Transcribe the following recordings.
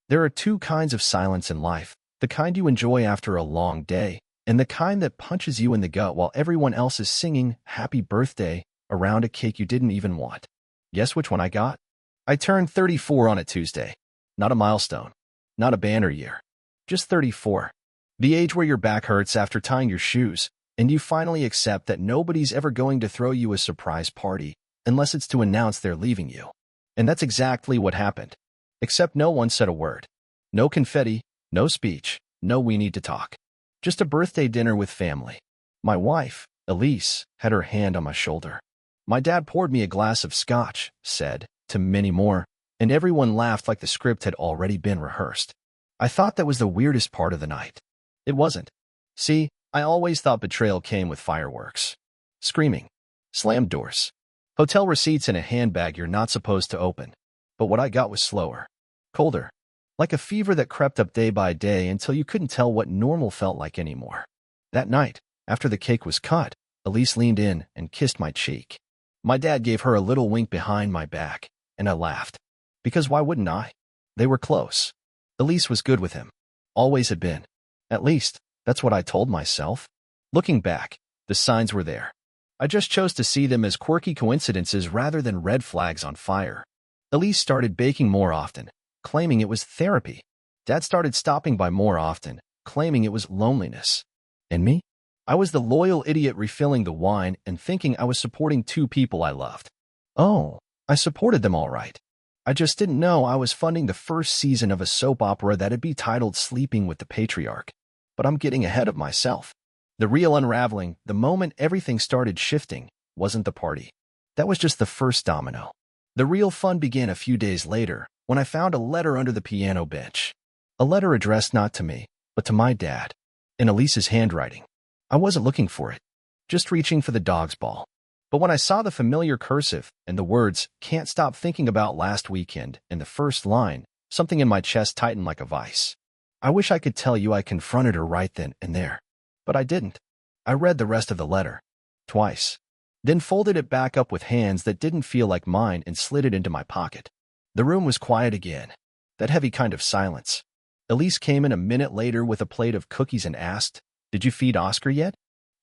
There are two kinds of silence in life, the kind you enjoy after a long day, and the kind that punches you in the gut while everyone else is singing happy birthday around a cake you didn't even want. Guess which one I got? I turned 34 on a Tuesday. Not a milestone. Not a banner year. Just 34. The age where your back hurts after tying your shoes, and you finally accept that nobody's ever going to throw you a surprise party unless it's to announce they're leaving you. And that's exactly what happened. Except no one said a word. No confetti, no speech, no we need to talk. Just a birthday dinner with family. My wife, Elise, had her hand on my shoulder. My dad poured me a glass of scotch, said, to many more, and everyone laughed like the script had already been rehearsed. I thought that was the weirdest part of the night. It wasn't. See, I always thought betrayal came with fireworks. Screaming. Slammed doors. Hotel receipts in a handbag you're not supposed to open. But what I got was slower. Colder. Like a fever that crept up day by day until you couldn't tell what normal felt like anymore. That night, after the cake was cut, Elise leaned in and kissed my cheek. My dad gave her a little wink behind my back, and I laughed. Because why wouldn't I? They were close. Elise was good with him. Always had been. At least, that's what I told myself. Looking back, the signs were there. I just chose to see them as quirky coincidences rather than red flags on fire. Elise started baking more often, claiming it was therapy. Dad started stopping by more often, claiming it was loneliness. And me? I was the loyal idiot refilling the wine and thinking I was supporting two people I loved. Oh, I supported them all right. I just didn't know I was funding the first season of a soap opera that'd be titled Sleeping with the Patriarch. But I'm getting ahead of myself. The real unraveling, the moment everything started shifting, wasn't the party. That was just the first domino. The real fun began a few days later, when I found a letter under the piano bench. A letter addressed not to me, but to my dad, in Elise's handwriting. I wasn't looking for it, just reaching for the dog's ball. But when I saw the familiar cursive and the words, "Can't stop thinking about last weekend," in the first line, something in my chest tightened like a vice. I wish I could tell you I confronted her right then and there. But I didn't. I read the rest of the letter. Twice. Then folded it back up with hands that didn't feel like mine and slid it into my pocket. The room was quiet again. That heavy kind of silence. Elise came in a minute later with a plate of cookies and asked, "Did you feed Oscar yet?"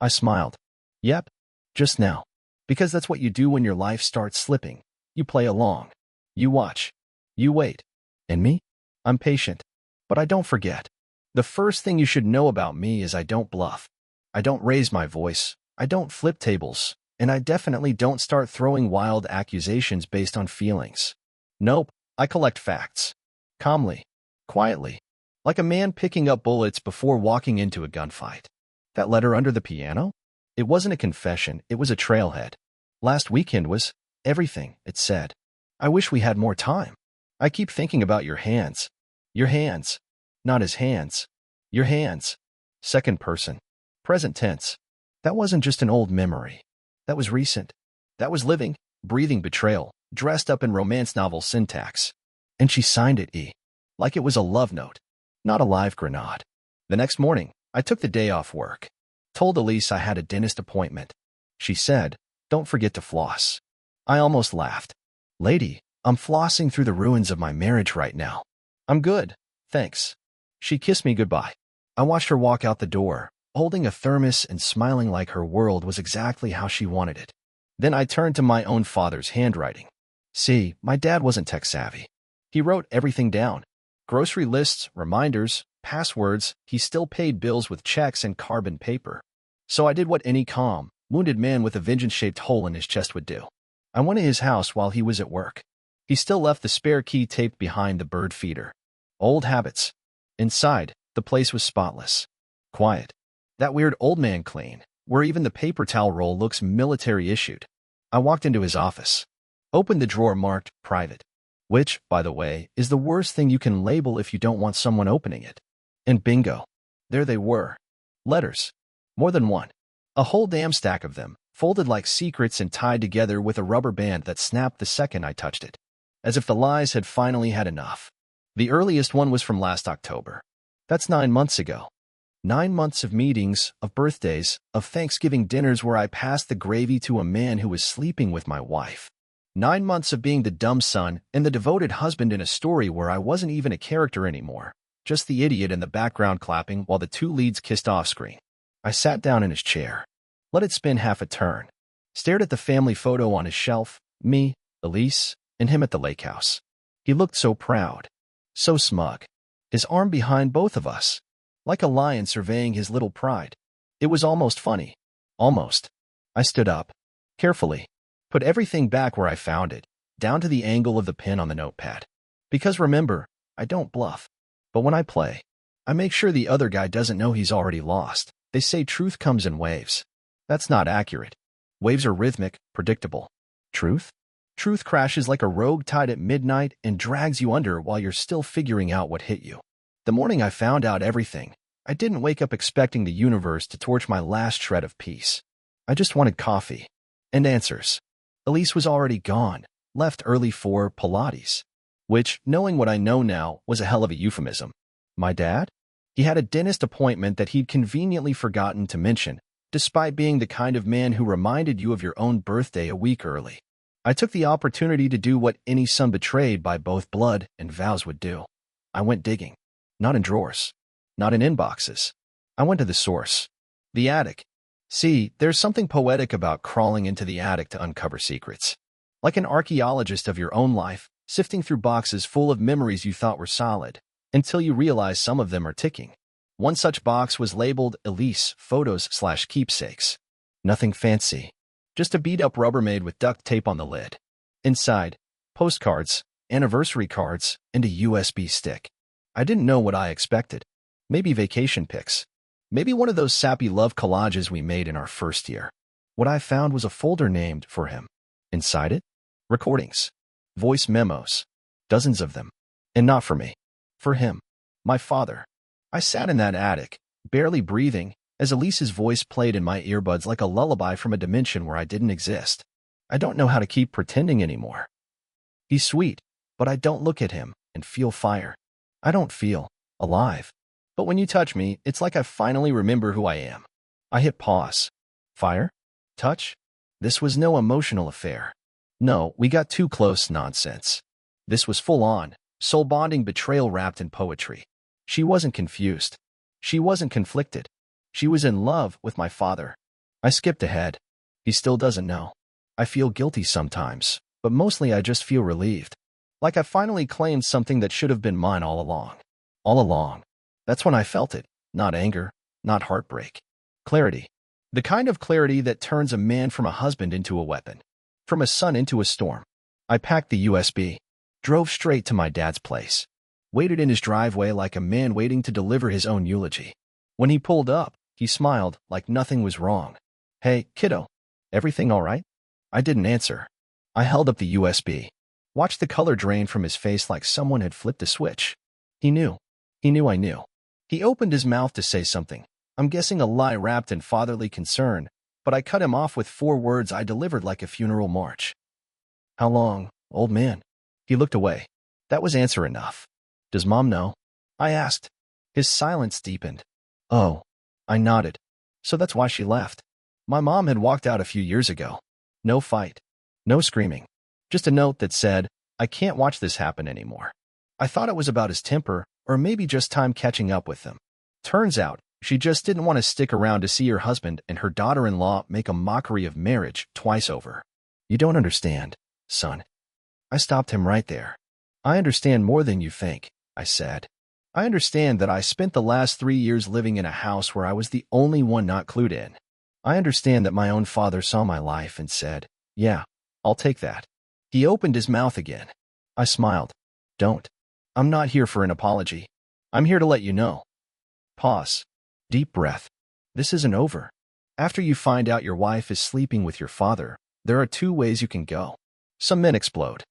I smiled. Yep. Just now. Because that's what you do when your life starts slipping. You play along. You watch. You wait. And me? I'm patient. But I don't forget. The first thing you should know about me is I don't bluff. I don't raise my voice. I don't flip tables. And I definitely don't start throwing wild accusations based on feelings. Nope, I collect facts. Calmly. Quietly. Like a man picking up bullets before walking into a gunfight. That letter under the piano? It wasn't a confession, it was a trailhead. Last weekend was everything, it said. I wish we had more time. I keep thinking about your hands. Your hands. Not his hands. Your hands. Second person. Present tense. That wasn't just an old memory. That was recent. That was living, breathing betrayal, dressed up in romance novel syntax. And she signed it E. Like it was a love note. Not a live grenade. The next morning, I took the day off work. Told Elise I had a dentist appointment. She said, "Don't forget to floss." I almost laughed. "Lady, I'm flossing through the ruins of my marriage right now. I'm good, thanks." She kissed me goodbye. I watched her walk out the door, holding a thermos and smiling like her world was exactly how she wanted it. Then I turned to my own father's handwriting. See, my dad wasn't tech-savvy. He wrote everything down. Grocery lists, reminders, passwords. He still paid bills with checks and carbon paper. So I did what any calm, wounded man with a vengeance-shaped hole in his chest would do. I went to his house while he was at work. He still left the spare key taped behind the bird feeder. Old habits. Inside, the place was spotless. Quiet. That weird old man clean, where even the paper towel roll looks military-issued. I walked into his office. Opened the drawer marked private. Which, by the way, is the worst thing you can label if you don't want someone opening it. And bingo. There they were. Letters. More than one. A whole damn stack of them, folded like secrets and tied together with a rubber band that snapped the second I touched it. As if the lies had finally had enough. The earliest one was from last October. That's 9 months ago. 9 months of meetings, of birthdays, of Thanksgiving dinners where I passed the gravy to a man who was sleeping with my wife. 9 months of being the dumb son and the devoted husband in a story where I wasn't even a character anymore, just the idiot in the background clapping while the two leads kissed off-screen. I sat down in his chair, let it spin half a turn, stared at the family photo on his shelf, me, Elise, and him at the lake house. He looked so proud, so smug, his arm behind both of us, like a lion surveying his little pride. It was almost funny. Almost. I stood up, carefully, put everything back where I found it, down to the angle of the pin on the notepad. Because remember, I don't bluff. But when I play, I make sure the other guy doesn't know he's already lost. They say truth comes in waves. That's not accurate. Waves are rhythmic, predictable. Truth? Truth crashes like a rogue tide at midnight and drags you under while you're still figuring out what hit you. The morning I found out everything, I didn't wake up expecting the universe to torch my last shred of peace. I just wanted coffee. And answers. Elise was already gone, left early for Pilates. Which, knowing what I know now, was a hell of a euphemism. My dad? He had a dentist appointment that he'd conveniently forgotten to mention, despite being the kind of man who reminded you of your own birthday a week early. I took the opportunity to do what any son betrayed by both blood and vows would do. I went digging. Not in drawers. Not in inboxes. I went to the source. The attic. See, there's something poetic about crawling into the attic to uncover secrets. Like an archaeologist of your own life, sifting through boxes full of memories you thought were solid, until you realize some of them are ticking. One such box was labeled Elise Photos/Keepsakes. Nothing fancy. Just a beat-up Rubbermaid with duct tape on the lid. Inside, postcards, anniversary cards, and a USB stick. I didn't know what I expected. Maybe vacation pics. Maybe one of those sappy love collages we made in our first year. What I found was a folder named for him. Inside it, recordings. Voice memos. Dozens of them. And not for me. For him. My father. I sat in that attic, barely breathing, as Elise's voice played in my earbuds like a lullaby from a dimension where I didn't exist. I don't know how to keep pretending anymore. He's sweet, but I don't look at him and feel fire. I don't feel alive. But when you touch me, it's like I finally remember who I am. I hit pause. Fire? Touch? This was no emotional affair. No, we got too close nonsense. This was full-on, soul-bonding betrayal wrapped in poetry. She wasn't confused. She wasn't conflicted. She was in love with my father. I skipped ahead. He still doesn't know. I feel guilty sometimes, but mostly I just feel relieved. Like I finally claimed something that should have been mine all along. All along. That's when I felt it. Not anger, not heartbreak. Clarity. The kind of clarity that turns a man from a husband into a weapon. From a son into a storm. I packed the USB, drove straight to my dad's place, waited in his driveway like a man waiting to deliver his own eulogy. When he pulled up, he smiled like nothing was wrong. Hey, kiddo, everything all right? I didn't answer. I held up the USB, watched the color drain from his face like someone had flipped a switch. He knew. He knew I knew. He opened his mouth to say something, I'm guessing a lie wrapped in fatherly concern, but I cut him off with 4 words I delivered like a funeral march. How long, old man? He looked away. That was answer enough. Does Mom know? I asked. His silence deepened. Oh. I nodded. So that's why she left. My mom had walked out a few years ago. No fight. No screaming. Just a note that said, I can't watch this happen anymore. I thought it was about his temper, or maybe just time catching up with him. Turns out, she just didn't want to stick around to see her husband and her daughter-in-law make a mockery of marriage twice over. You don't understand, son. I stopped him right there. I understand more than you think, I said. I understand that I spent the last 3 years living in a house where I was the only one not clued in. I understand that my own father saw my life and said, yeah, I'll take that. He opened his mouth again. I smiled. Don't. I'm not here for an apology. I'm here to let you know. Pause. Deep breath. This isn't over. After you find out your wife is sleeping with your father, there are 2 ways you can go. Some men explode.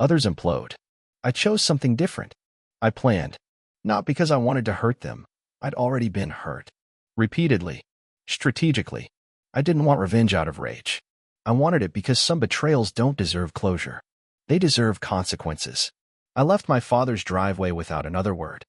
Others implode. I chose something different. I planned. Not because I wanted to hurt them. I'd already been hurt. Repeatedly. Strategically. I didn't want revenge out of rage. I wanted it because some betrayals don't deserve closure. They deserve consequences. I left my father's driveway without another word.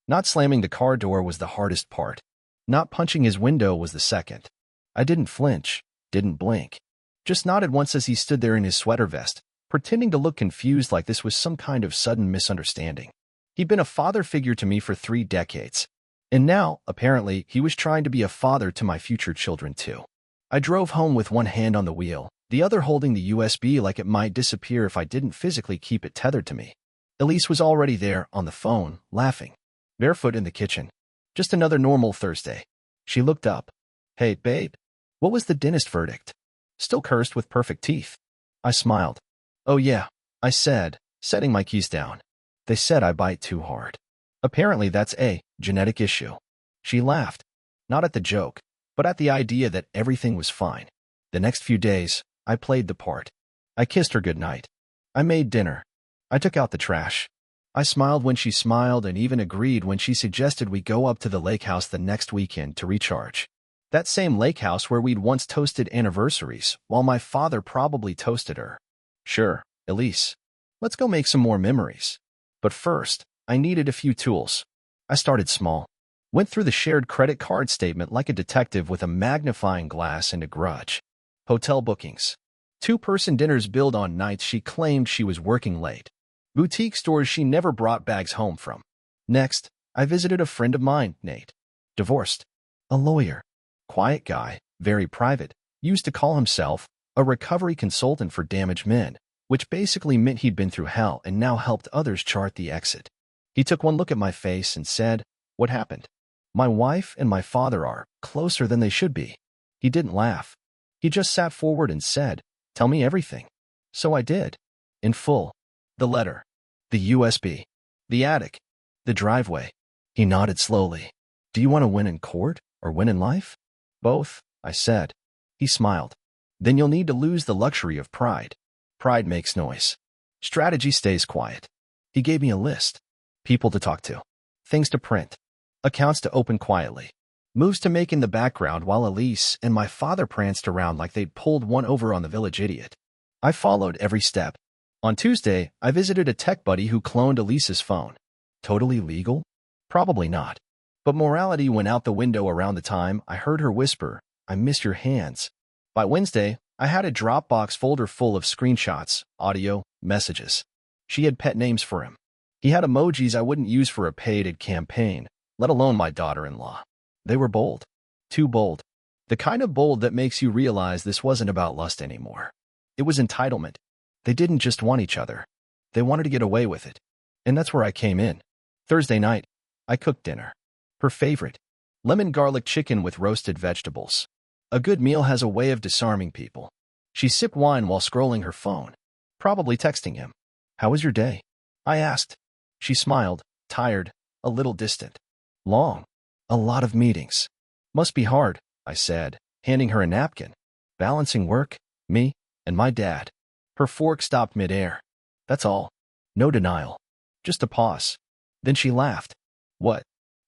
Not slamming the car door was the hardest part. Not punching his window was the second. I didn't flinch, didn't blink. Just nodded once as he stood there in his sweater vest, pretending to look confused like this was some kind of sudden misunderstanding. He'd been a father figure to me for 3 decades, and now, apparently, he was trying to be a father to my future children too. I drove home with one hand on the wheel, the other holding the USB like it might disappear if I didn't physically keep it tethered to me. Elise was already there, on the phone, laughing, barefoot in the kitchen. Just another normal Thursday. She looked up. "Hey, babe. What was the dentist verdict?" "Still cursed with perfect teeth." I smiled. "Oh yeah," I said, setting my keys down. "They said I bite too hard. Apparently that's a genetic issue." She laughed, not at the joke, but at the idea that everything was fine. The next few days, I played the part. I kissed her goodnight. I made dinner. I took out the trash. I smiled when she smiled and even agreed when she suggested we go up to the lake house the next weekend to recharge. That same lake house where we'd once toasted anniversaries, while my father probably toasted her. "Sure, Elise. Let's go make some more memories." But first, I needed a few tools. I started small. Went through the shared credit card statement like a detective with a magnifying glass and a grudge. Hotel bookings. 2-person dinners billed on nights she claimed she was working late. Boutique stores she never brought bags home from. Next, I visited a friend of mine, Nate. Divorced. A lawyer. Quiet guy, very private. Used to call himself a recovery consultant for damaged men, which basically meant he'd been through hell and now helped others chart the exit. He took one look at my face and said, "What happened?" "My wife and my father are closer than they should be." He didn't laugh. He just sat forward and said, "Tell me everything." So I did. In full. The letter. The USB. The attic. The driveway. He nodded slowly. "Do you want to win in court or win in life?" "Both," I said. He smiled. "Then you'll need to lose the luxury of pride. Pride makes noise. Strategy stays quiet." He gave me a list. People to talk to. Things to print. Accounts to open quietly. Moves to make in the background while Elise and my father pranced around like they'd pulled one over on the village idiot. I followed every step. On Tuesday, I visited a tech buddy who cloned Elise's phone. Totally legal? Probably not. But morality went out the window around the time I heard her whisper, "I miss your hands." By Wednesday, I had a Dropbox folder full of screenshots, audio, messages. She had pet names for him. He had emojis I wouldn't use for a paid ad campaign, let alone my daughter-in-law. They were bold. Too bold. The kind of bold that makes you realize this wasn't about lust anymore. It was entitlement. They didn't just want each other. They wanted to get away with it. And that's where I came in. Thursday night, I cooked dinner. Her favorite. Lemon garlic chicken with roasted vegetables. A good meal has a way of disarming people. She sipped wine while scrolling her phone. Probably texting him. "How was your day?" I asked. She smiled, tired, a little distant. "Long. A lot of meetings." "Must be hard," I said, handing her a napkin. "Balancing work, me, and my dad." Her fork stopped midair. That's all. No denial. Just a pause. Then she laughed. "What?"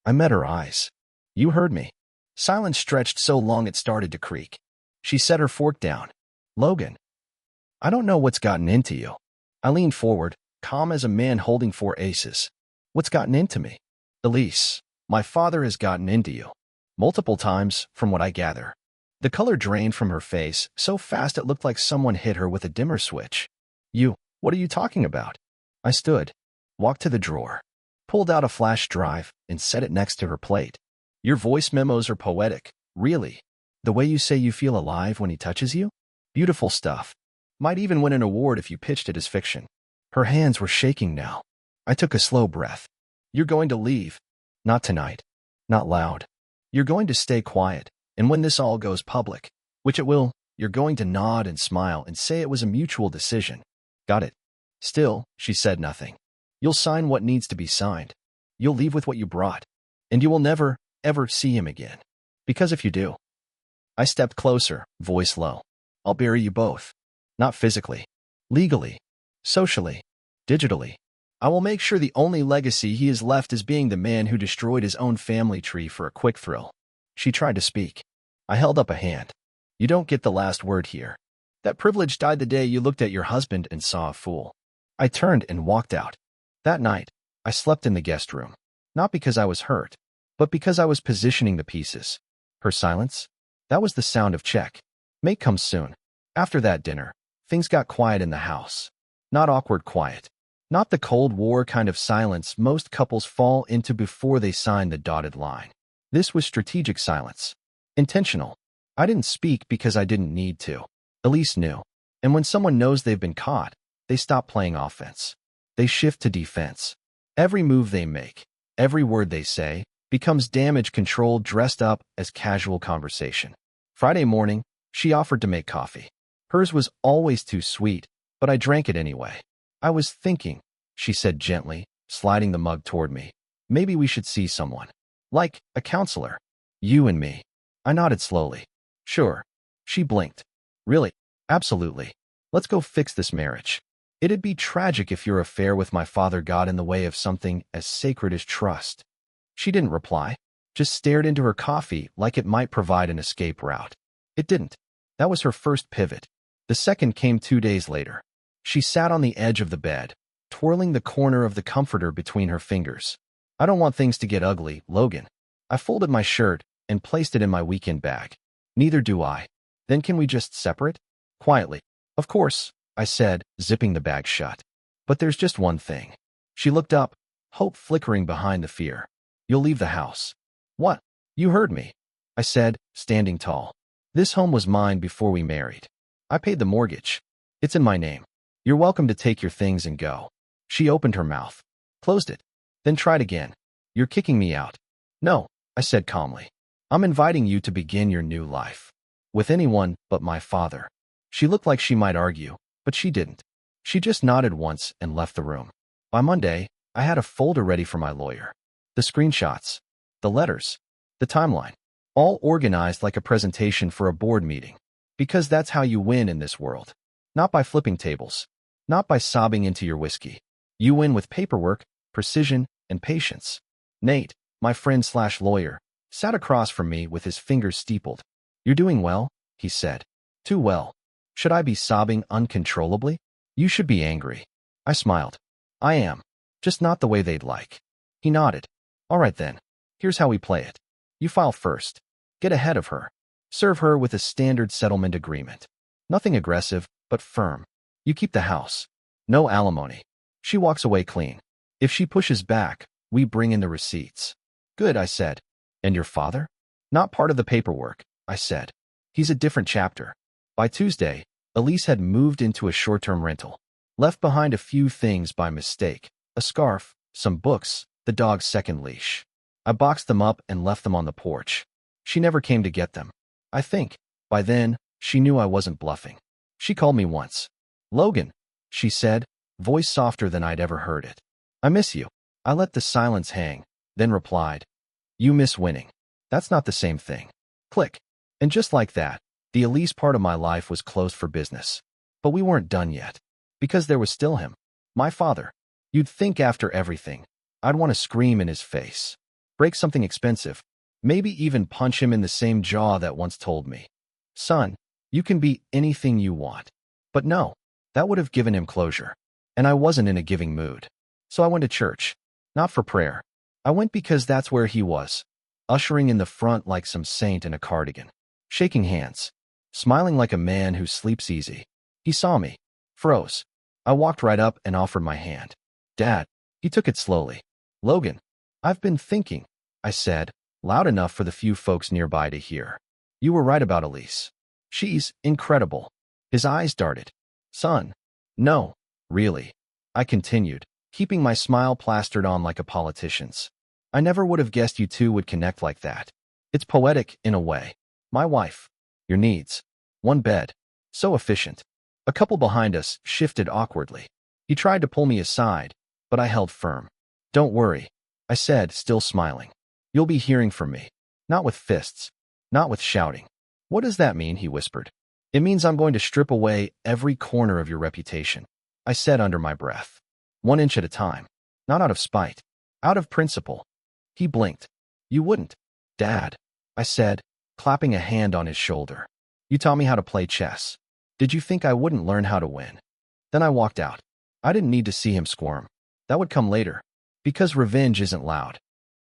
I met her eyes. "You heard me." Silence stretched so long it started to creak. She set her fork down. "Logan, I don't know what's gotten into you." I leaned forward, calm as a man holding 4 aces. "What's gotten into me?" "Elise, my father has gotten into you. Multiple times, from what I gather." The color drained from her face so fast it looked like someone hit her with a dimmer switch. What are you talking about?" I stood, walked to the drawer, pulled out a flash drive, and set it next to her plate. "Your voice memos are poetic, really. The way you say you feel alive when he touches you? Beautiful stuff. Might even win an award if you pitched it as fiction." Her hands were shaking now. I took a slow breath. "You're going to leave." "Not tonight. Not loud. You're going to stay quiet, and when this all goes public, which it will, you're going to nod and smile and say it was a mutual decision." "Got it." Still, she said nothing. "You'll sign what needs to be signed. You'll leave with what you brought. And you will never, ever see him again. Because if you do..." I stepped closer, voice low. "I'll bury you both. Not physically. Legally. Socially. Digitally. I will make sure the only legacy he has left is being the man who destroyed his own family tree for a quick thrill." She tried to speak. I held up a hand. "You don't get the last word here. That privilege died the day you looked at your husband and saw a fool." I turned and walked out. That night, I slept in the guest room. Not because I was hurt, but because I was positioning the pieces. Her silence? That was the sound of check. Mate comes soon. After that dinner, things got quiet in the house. Not awkward quiet. Not the Cold War kind of silence most couples fall into before they sign the dotted line. This was strategic silence. Intentional. I didn't speak because I didn't need to. Elise knew. And when someone knows they've been caught, they stop playing offense. They shift to defense. Every move they make, every word they say, becomes damage control dressed up as casual conversation. Friday morning, she offered to make coffee. Hers was always too sweet, but I drank it anyway. I was thinking, she said gently, sliding the mug toward me. Maybe we should see someone. Like a counselor. You and me. I nodded slowly. Sure. She blinked. Really? Absolutely. Let's go fix this marriage. It'd be tragic if your affair with my father got in the way of something as sacred as trust. She didn't reply, just stared into her coffee like it might provide an escape route. It didn't. That was her first pivot. The second came 2 days later. She sat on the edge of the bed, twirling the corner of the comforter between her fingers. I don't want things to get ugly, Logan. I folded my shirt and placed it in my weekend bag. Neither do I. Then can we just separate? Quietly. Of course, I said, zipping the bag shut. But there's just one thing. She looked up, hope flickering behind the fear. You'll leave the house. What? You heard me, I said, standing tall. This home was mine before we married. I paid the mortgage. It's in my name. You're welcome to take your things and go. She opened her mouth, closed it, then tried again. You're kicking me out. No, I said calmly. I'm inviting you to begin your new life. With anyone but my father. She looked like she might argue, but she didn't. She just nodded once and left the room. By Monday, I had a folder ready for my lawyer. The screenshots, the letters, the timeline, all organized like a presentation for a board meeting. Because that's how you win in this world. Not by flipping tables. Not by sobbing into your whiskey. You win with paperwork, precision, and patience. Nate, my friend/lawyer, sat across from me with his fingers steepled. You're doing well, he said. Too well. Should I be sobbing uncontrollably? You should be angry. I smiled. I am. Just not the way they'd like. He nodded. All right then. Here's how we play it. You file first. Get ahead of her. Serve her with a standard settlement agreement. Nothing aggressive, but firm. You keep the house. No alimony. She walks away clean. If she pushes back, we bring in the receipts. Good, I said. And your father? Not part of the paperwork, I said. He's a different chapter. By Tuesday, Elise had moved into a short-term rental. Left behind a few things by mistake. A scarf, some books, the dog's second leash. I boxed them up and left them on the porch. She never came to get them. I think, by then, she knew I wasn't bluffing. She called me once. Logan, she said, voice softer than I'd ever heard it. I miss you. I let the silence hang, then replied. You miss winning. That's not the same thing. Click. And just like that, the Elise part of my life was closed for business. But we weren't done yet. Because there was still him. My father. You'd think after everything, I'd want to scream in his face. Break something expensive. Maybe even punch him in the same jaw that once told me, son, you can be anything you want. But no, that would have given him closure. And I wasn't in a giving mood. So I went to church. Not for prayer. I went because that's where he was. Ushering in the front like some saint in a cardigan. Shaking hands. Smiling like a man who sleeps easy. He saw me. Froze. I walked right up and offered my hand. Dad. He took it slowly. Logan. I've been thinking, I said, loud enough for the few folks nearby to hear. You were right about Elise. She's incredible. His eyes darted. Son. No, really. I continued, keeping my smile plastered on like a politician's. I never would have guessed you two would connect like that. It's poetic, in a way. My wife. Your needs. One bed. So efficient. A couple behind us shifted awkwardly. He tried to pull me aside, but I held firm. Don't worry, I said, still smiling. You'll be hearing from me. Not with fists. Not with shouting. What does that mean? He whispered. It means I'm going to strip away every corner of your reputation. I said under my breath. 1 inch at a time. Not out of spite. Out of principle. He blinked. You wouldn't, Dad, I said, clapping a hand on his shoulder. You taught me how to play chess. Did you think I wouldn't learn how to win? Then I walked out. I didn't need to see him squirm. That would come later. Because revenge isn't loud.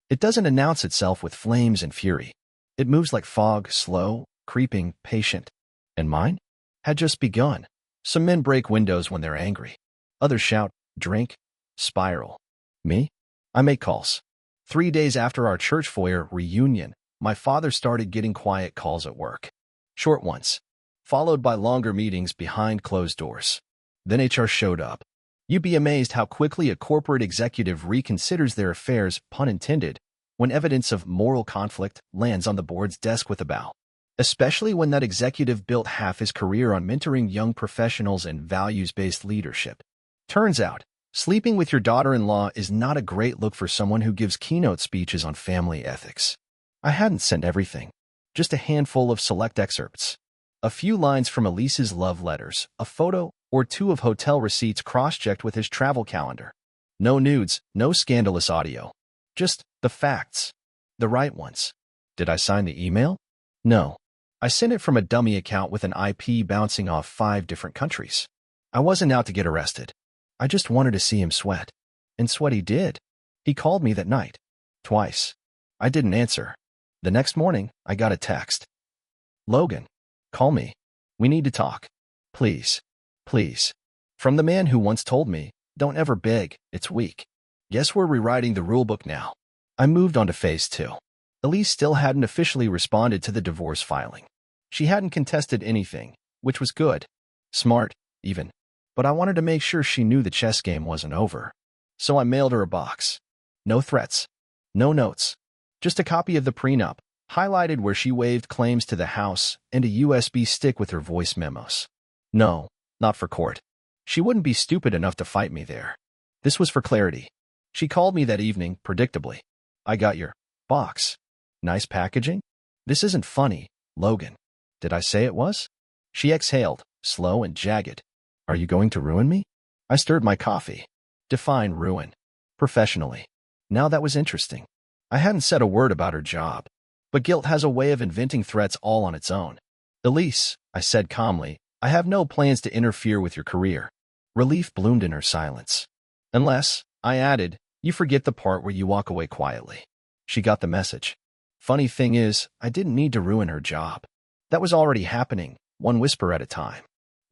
It doesn't announce itself with flames and fury. It moves like fog, slow, creeping, patient. And mine? Had just begun. Some men break windows when they're angry. Others shout, drink, spiral. Me? I make calls. 3 days after our church foyer reunion, my father started getting quiet calls at work. Short ones, followed by longer meetings behind closed doors. Then HR showed up. You'd be amazed how quickly a corporate executive reconsiders their affairs, pun intended, when evidence of moral conflict lands on the board's desk with a bow. Especially when that executive built half his career on mentoring young professionals and values-based leadership. Turns out, sleeping with your daughter-in-law is not a great look for someone who gives keynote speeches on family ethics. I hadn't sent everything, just a handful of select excerpts. A few lines from Elise's love letters, a photo or two of hotel receipts cross-checked with his travel calendar. No nudes, no scandalous audio. Just the facts. The right ones. Did I sign the email? No. I sent it from a dummy account with an IP bouncing off 5 different countries. I wasn't out to get arrested. I just wanted to see him sweat. And sweat he did. He called me that night. Twice. I didn't answer. The next morning, I got a text. Logan, call me. We need to talk. Please. Please. From the man who once told me, don't ever beg, it's weak. Guess we're rewriting the rulebook now. I moved on to phase 2. Elise still hadn't officially responded to the divorce filing. She hadn't contested anything, which was good. Smart, even. But I wanted to make sure she knew the chess game wasn't over. So I mailed her a box. No threats. No notes. Just a copy of the prenup, highlighted where she waived claims to the house, and a USB stick with her voice memos. No, not for court. She wouldn't be stupid enough to fight me there. This was for clarity. She called me that evening, predictably. I got your box. Nice packaging? This isn't funny, Logan. Did I say it was? She exhaled, slow and jagged. Are you going to ruin me? I stirred my coffee. Define ruin. Professionally. Now that was interesting. I hadn't said a word about her job. But guilt has a way of inventing threats all on its own. Elise, I said calmly, I have no plans to interfere with your career. Relief bloomed in her silence. Unless, I added, you forget the part where you walk away quietly. She got the message. Funny thing is, I didn't need to ruin her job. That was already happening, one whisper at a time.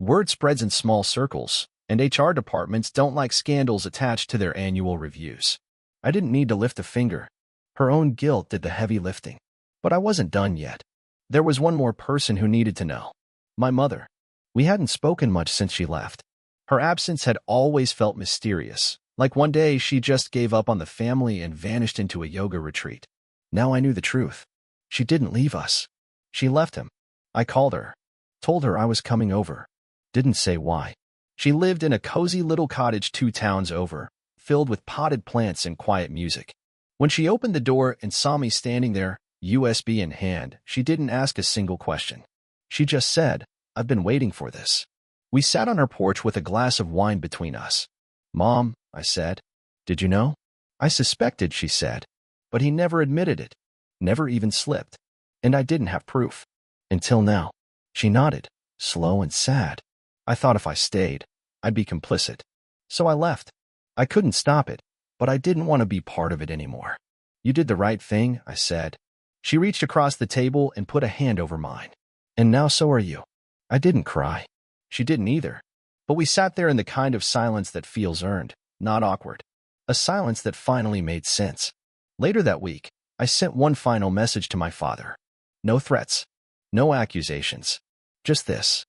Word spreads in small circles, and HR departments don't like scandals attached to their annual reviews. I didn't need to lift a finger. Her own guilt did the heavy lifting. But I wasn't done yet. There was one more person who needed to know. My mother. We hadn't spoken much since she left. Her absence had always felt mysterious, like one day she just gave up on the family and vanished into a yoga retreat. Now I knew the truth. She didn't leave us. She left him. I called her. Told her I was coming over. Didn't say why. She lived in a cozy little cottage 2 towns over, filled with potted plants and quiet music. When she opened the door and saw me standing there, USB in hand, she didn't ask a single question. She just said, I've been waiting for this. We sat on her porch with a glass of wine between us. Mom, I said. Did you know? I suspected, she said. But he never admitted it. Never even slipped. And I didn't have proof. Until now. She nodded, slow and sad. I thought if I stayed, I'd be complicit. So I left. I couldn't stop it, but I didn't want to be part of it anymore. You did the right thing, I said. She reached across the table and put a hand over mine. And now so are you. I didn't cry. She didn't either. But we sat there in the kind of silence that feels earned, not awkward. A silence that finally made sense. Later that week, I sent one final message to my father. No threats. No accusations. Just this.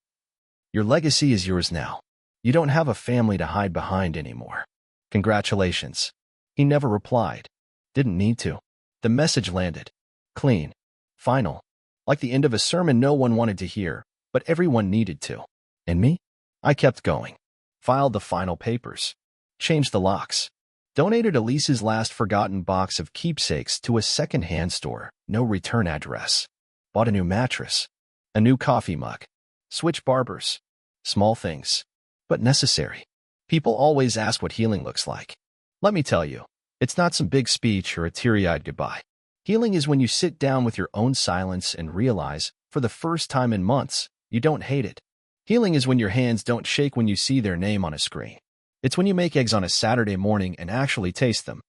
Your legacy is yours now. You don't have a family to hide behind anymore. Congratulations. He never replied. Didn't need to. The message landed. Clean. Final. Like the end of a sermon no one wanted to hear, but everyone needed to. And me? I kept going. Filed the final papers. Changed the locks. Donated Elise's last forgotten box of keepsakes to a second-hand store, no return address. Bought a new mattress. A new coffee mug. Switched barbers. Small things. But necessary. People always ask what healing looks like. Let me tell you, it's not some big speech or a teary-eyed goodbye. Healing is when you sit down with your own silence and realize, for the first time in months, you don't hate it. Healing is when your hands don't shake when you see their name on a screen. It's when you make eggs on a Saturday morning and actually taste them.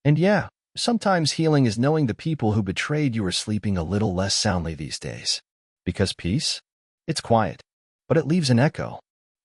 And yeah, sometimes healing is knowing the people who betrayed you are sleeping a little less soundly these days. Because peace? It's quiet, but it leaves an echo.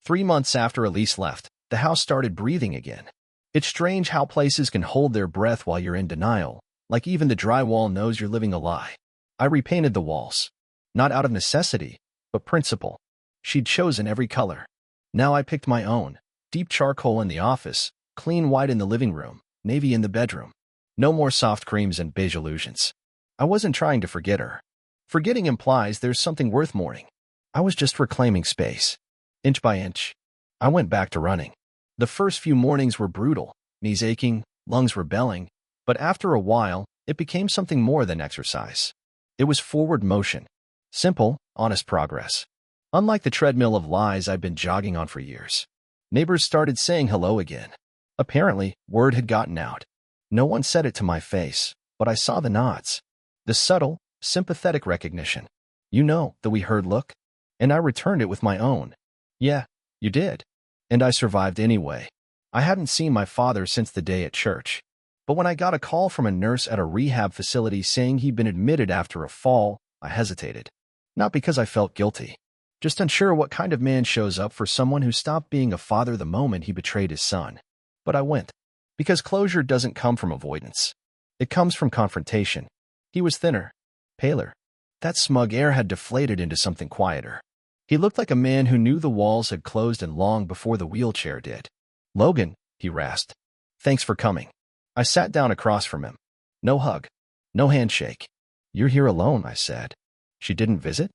3 months after Elise left, The house started breathing again. It's strange how places can hold their breath while you're in denial, like even the drywall knows you're living a lie. I repainted the walls. Not out of necessity, but principle. She'd chosen every color. Now I picked my own. Deep charcoal in the office, clean white in the living room, navy in the bedroom. No more soft creams and beige illusions. I wasn't trying to forget her. Forgetting implies there's something worth mourning. I was just reclaiming space. Inch by inch. I went back to running. The first few mornings were brutal, knees aching, lungs rebelling, but after a while, it became something more than exercise. It was forward motion. Simple, honest progress. Unlike the treadmill of lies I'd been jogging on for years. Neighbors started saying hello again. Apparently, word had gotten out. No one said it to my face, but I saw the nods. The subtle, sympathetic recognition. You know, the we heard look? And I returned it with my own. Yeah, you did. And I survived anyway. I hadn't seen my father since the day at church. But when I got a call from a nurse at a rehab facility saying he'd been admitted after a fall, I hesitated. Not because I felt guilty. Just unsure what kind of man shows up for someone who stopped being a father the moment he betrayed his son. But I went. Because closure doesn't come from avoidance. It comes from confrontation. He was thinner, paler. That smug air had deflated into something quieter. He looked like a man who knew the walls had closed and long before the wheelchair did. "Logan," he rasped. "Thanks for coming." I sat down across from him. No hug. No handshake. "You're here alone," I said. "She didn't visit?"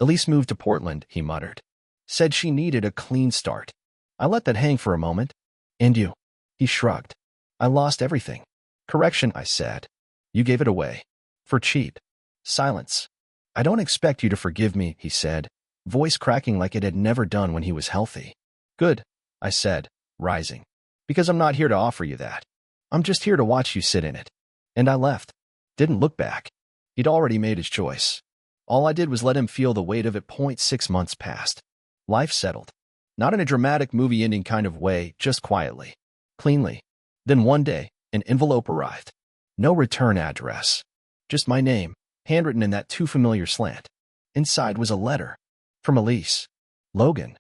"Elise moved to Portland," he muttered. "Said she needed a clean start." I let that hang for a moment. "And you?" He shrugged. "I lost everything." "Correction," I said. "You gave it away. For cheap." Silence. "I don't expect you to forgive me," he said, voice cracking like it had never done when he was healthy. "Good," I said, rising. "Because I'm not here to offer you that. I'm just here to watch you sit in it." And I left. Didn't look back. He'd already made his choice. All I did was let him feel the weight of it. 6 months passed. Life settled. Not in a dramatic movie ending kind of way, just quietly. Cleanly. Then one day, an envelope arrived. No return address. Just my name, handwritten in that too familiar slant. Inside was a letter. From Elise. "Logan.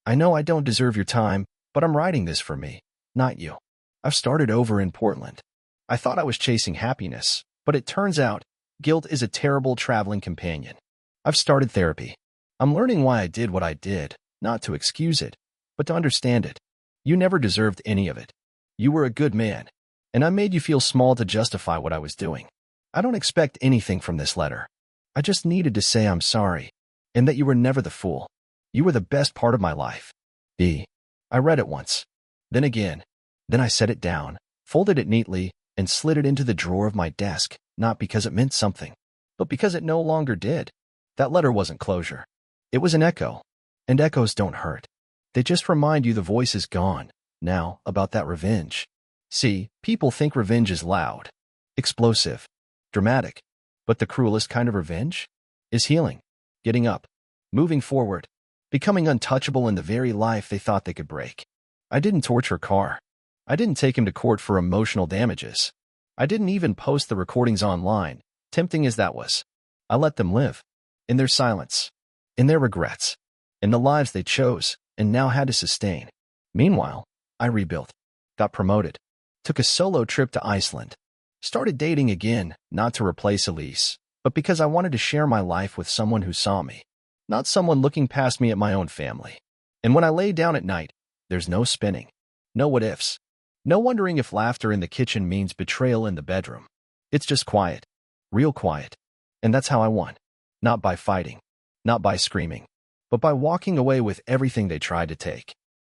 I know I don't deserve your time, but I'm writing this for me, not you. I've started over in Portland. I thought I was chasing happiness, but it turns out guilt is a terrible traveling companion. I've started therapy. I'm learning why I did what I did, not to excuse it, but to understand it. You never deserved any of it. You were a good man, and I made you feel small to justify what I was doing. I don't expect anything from this letter. I just needed to say I'm sorry, and that you were never the fool. You were the best part of my life. B. I read it once. Then again. Then I set it down, folded it neatly, and slid it into the drawer of my desk, not because it meant something, but because it no longer did. That letter wasn't closure. It was an echo. And echoes don't hurt. They just remind you the voice is gone. Now, about that revenge. See, people think revenge is loud, explosive, dramatic. But the cruelest kind of revenge is healing, getting up, moving forward, becoming untouchable in the very life they thought they could break. I didn't torture Carr. I didn't take him to court for emotional damages. I didn't even post the recordings online, tempting as that was. I let them live. In their silence. In their regrets. In the lives they chose, and now had to sustain. Meanwhile, I rebuilt. Got promoted. Took a solo trip to Iceland. Started dating again, not to replace Elise, but because I wanted to share my life with someone who saw me. Not someone looking past me at my own family. And when I lay down at night, there's no spinning. No what-ifs. No wondering if laughter in the kitchen means betrayal in the bedroom. It's just quiet. Real quiet. And that's how I won. Not by fighting. Not by screaming. But by walking away with everything they tried to take.